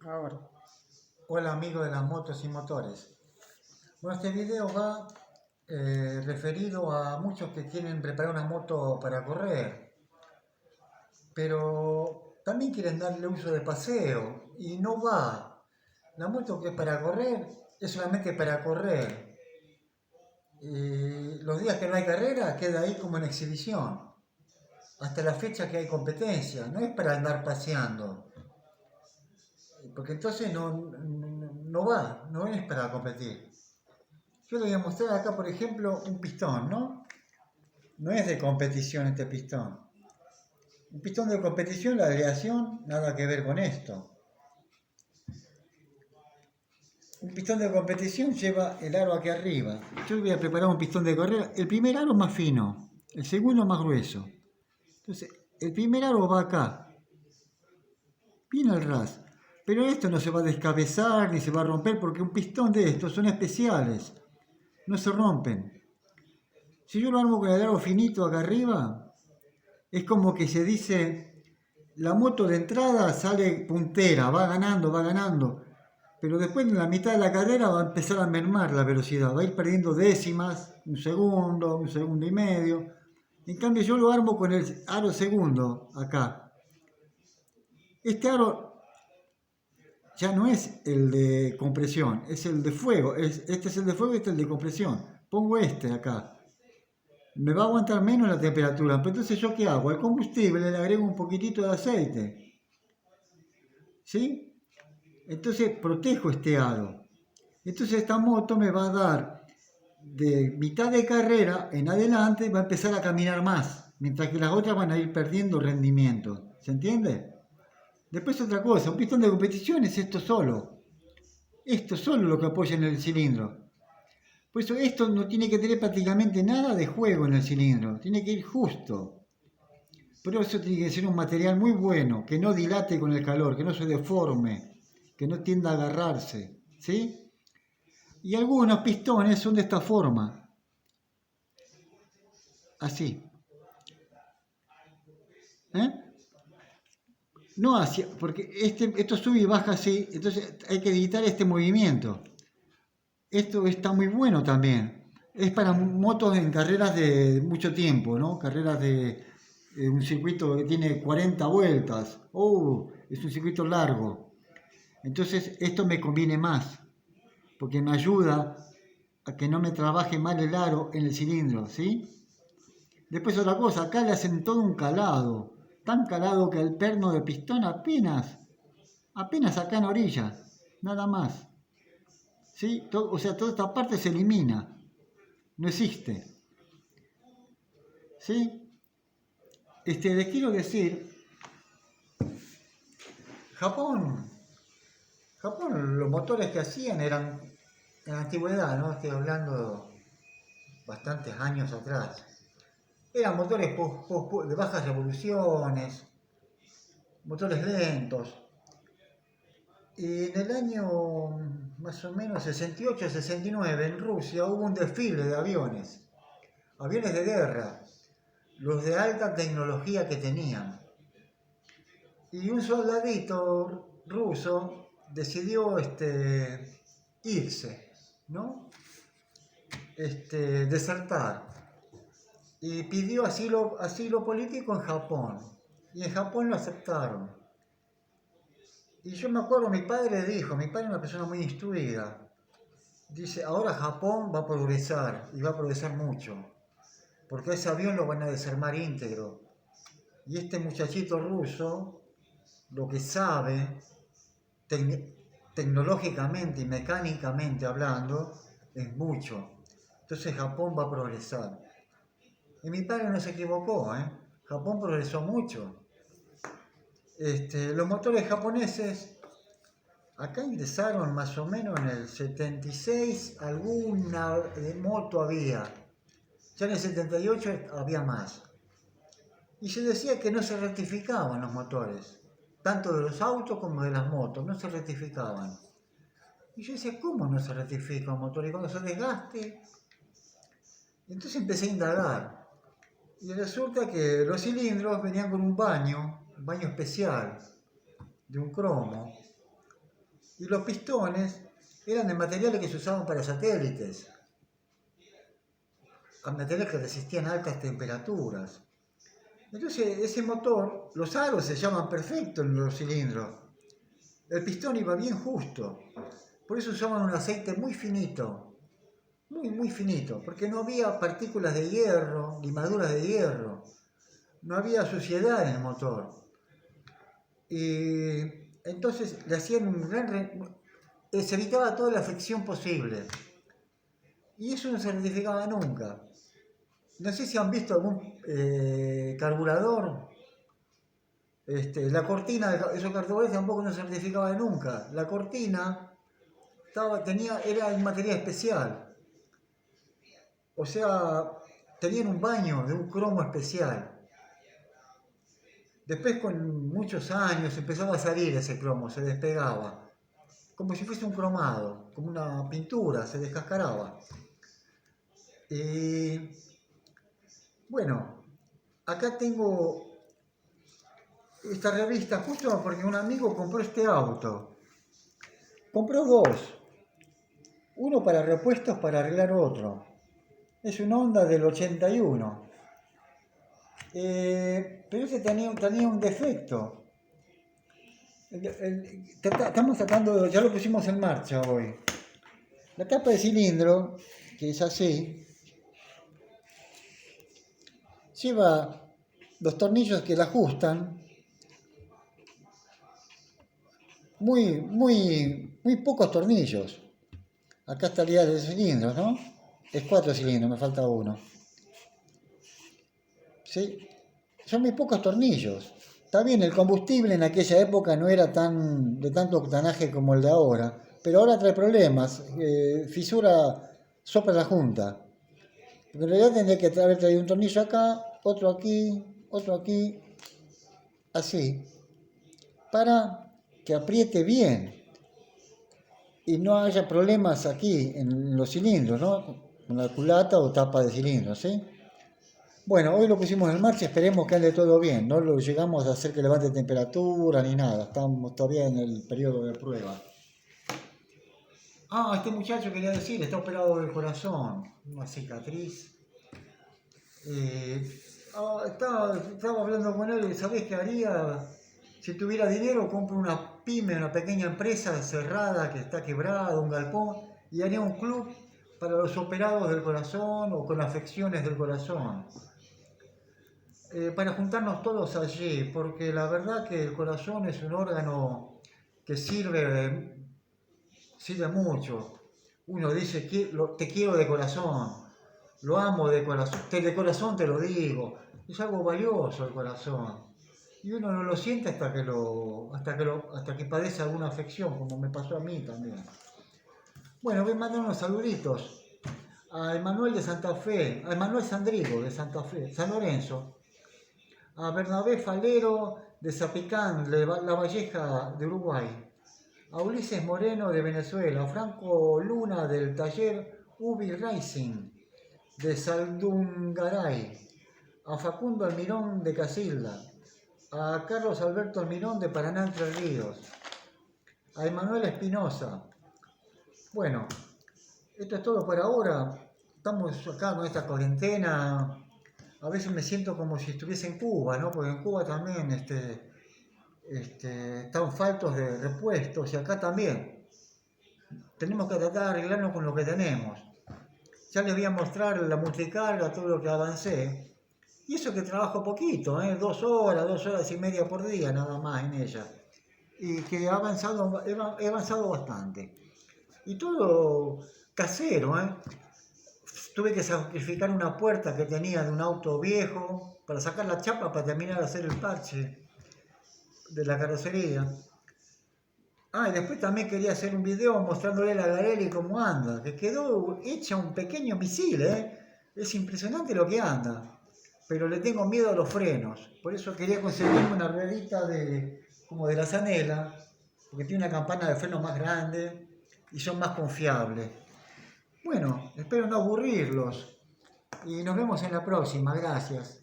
Ahora, Hola amigos de las motos y motores. Bueno, este video va referido a muchos que quieren preparar una moto para correr, pero también quieren darle uso de paseo y no va. La moto que es para correr es solamente para correr. Y los días que no hay carrera queda ahí como en exhibición. Hasta la fecha que hay competencia, no es para andar paseando. Porque entonces no va, no es para competir. Yo le voy a mostrar acá, por ejemplo, un pistón, ¿no? No es de competición este pistón. Un pistón de competición, la aleación, nada que ver con esto. Un pistón de competición lleva el aro aquí arriba. Yo voy a preparar un pistón de carrera. El primer aro más fino, el segundo más grueso. Entonces, el primer aro va acá, bien al ras. Pero esto no se va a descabezar ni se va a romper porque un pistón de estos son especiales. No se rompen. Si yo lo armo con el aro finito acá arriba, es como que se dice, la moto de entrada sale puntera, va ganando, pero después en la mitad de la carrera va a empezar a mermar la velocidad, va a ir perdiendo décimas, un segundo y medio. En cambio yo lo armo con el aro segundo acá. Este aro ya no es el de compresión, es el de fuego. Este es el de fuego y este es el de compresión. Pongo este acá. Me va a aguantar menos la temperatura. Pero entonces, ¿yo qué hago? Al combustible le agrego un poquitito de aceite. ¿Sí? Entonces protejo este aro. Entonces esta moto me va a dar de mitad de carrera en adelante, va a empezar a caminar más, mientras que las otras van a ir perdiendo rendimiento. ¿Se entiende? Después otra cosa, un pistón de competición es esto solo. Esto solo lo que apoya en el cilindro. Por eso esto no tiene que tener prácticamente nada de juego en el cilindro. Tiene que ir justo. Por eso tiene que ser un material muy bueno, que no dilate con el calor, que no se deforme, que no tienda a agarrarse. ¿Sí? Y algunos pistones son de esta forma. Así. ¿Eh? No hacia, porque esto sube y baja así, entonces hay que evitar este movimiento. Esto está muy bueno también. Es para motos en carreras de mucho tiempo, ¿no? Carreras de un circuito que tiene 40 vueltas. Es un circuito largo. Entonces esto me conviene más, porque me ayuda a que no me trabaje mal el aro en el cilindro, ¿sí? Después otra cosa, acá le hacen todo un calado, tan calado que el perno de pistón apenas acá en orilla, nada más. ¿Sí? O sea, toda esta parte se elimina, no existe. ¿Sí? Les quiero decir, Japón, Japón, los motores que hacían eran en la antigüedad, ¿no? Estoy hablando bastantes años atrás. Eran motores de bajas revoluciones, motores lentos. Y en el año más o menos 68-69 en Rusia hubo un desfile de aviones, aviones de guerra, los de alta tecnología que tenían. Y un soldadito ruso decidió irse, ¿no? Desertar. Y pidió asilo político en Japón. Y en Japón lo aceptaron. Y yo me acuerdo, mi padre es una persona muy instruida, dice, ahora Japón va a progresar, y va a progresar mucho, porque ese avión lo van a desarmar íntegro. Y este muchachito ruso, lo que sabe, tecnológicamente y mecánicamente hablando, es mucho. Entonces Japón va a progresar. Y mi padre no se equivocó, ¿eh? Japón progresó mucho. Los motores japoneses acá ingresaron más o menos en el 76, alguna moto había. Ya en el 78 había más. Y se decía que no se rectificaban los motores, tanto de los autos como de las motos, no se rectificaban. Y yo decía, ¿cómo no se rectifica un motor? Y cuando se desgaste, entonces empecé a indagar. Y resulta que los cilindros venían con un baño especial, de un cromo, y los pistones eran de materiales que se usaban para satélites, materiales que resistían altas temperaturas. Entonces ese motor, los aros se llaman perfectos en los cilindros, el pistón iba bien justo, por eso usaban un aceite muy finito, muy finito, porque no había partículas de hierro, limaduras de hierro, no había suciedad en el motor. Y entonces le hacían un gran... se evitaba toda la fricción posible. Y eso no se rectificaba nunca. No sé si han visto algún carburador. La cortina de esos carburadores tampoco no se certificaba nunca. La cortina era un material especial. O sea, tenían un baño de un cromo especial. Después, con muchos años, empezaba a salir ese cromo, se despegaba. Como si fuese un cromado, como una pintura, se descascaraba. Y bueno, acá tengo esta revista justo porque un amigo compró este auto. Compró dos. Uno para repuestos para arreglar otro. Es un Honda del 81. Pero ese tenía un defecto. Estamos sacando, ya lo pusimos en marcha hoy. La tapa de cilindro, que es así, lleva los tornillos que la ajustan, muy pocos tornillos. Acá estaría de cilindros, ¿no? Es 4 cilindros, me falta uno. ¿Sí? Son muy pocos tornillos. Está bien, el combustible en aquella época no era de tanto octanaje como el de ahora, pero ahora trae problemas. Fisura, sopla la junta. Porque en realidad tendría que haber traído un tornillo acá, otro aquí, así, para que apriete bien y no haya problemas aquí en los cilindros, ¿no? Con la culata o tapa de cilindros, ¿sí? Bueno, hoy lo pusimos en marcha, esperemos que ande todo bien, no lo llegamos a hacer que levante temperatura ni nada, estamos todavía en el periodo de prueba. Este muchacho quería decir, está operado del corazón, una cicatriz. Estaba hablando con él y ¿sabés qué haría? Si tuviera dinero, compro una pyme, una pequeña empresa cerrada que está quebrada, un galpón, y haría un club para los operados del corazón o con afecciones del corazón. Para juntarnos todos allí, porque la verdad que el corazón es un órgano que sirve mucho. Uno dice, te quiero de corazón, lo amo de corazón te lo digo. Es algo valioso el corazón. Y uno no lo siente hasta que padece alguna afección, como me pasó a mí también. Bueno, voy a mandar unos saluditos a Emanuel de Santa Fe, a Emanuel Sandrigo de Santa Fe, San Lorenzo, a Bernabé Falero de Zapicán, de La Valleja de Uruguay, a Ulises Moreno de Venezuela, a Franco Luna del taller Ubi Racing de Saldungaray, a Facundo Almirón de Casilda, a Carlos Alberto Almirón de Paraná Entre Ríos, a Emanuel Espinosa. Bueno, esto es todo por ahora. Estamos acá con esta cuarentena. A veces me siento como si estuviese en Cuba, ¿no? Porque en Cuba también están faltos de repuestos y acá también. Tenemos que tratar de arreglarnos con lo que tenemos. Ya les voy a mostrar la multicarga, todo lo que avancé. Y eso que trabajo poquito, 2 horas y media por día nada más en ella. Y que he avanzado bastante. Y todo casero, Tuve que sacrificar una puerta que tenía de un auto viejo para sacar la chapa para terminar de hacer el parche de la carrocería. Y después también quería hacer un video mostrándole la Garelli cómo anda, que quedó hecha un pequeño misil, Es impresionante lo que anda, pero le tengo miedo a los frenos. Por eso quería conseguirme una ruedita como de la Zanella, porque tiene una campana de freno más grande y son más confiables. Bueno, espero no aburrirlos y nos vemos en la próxima. Gracias.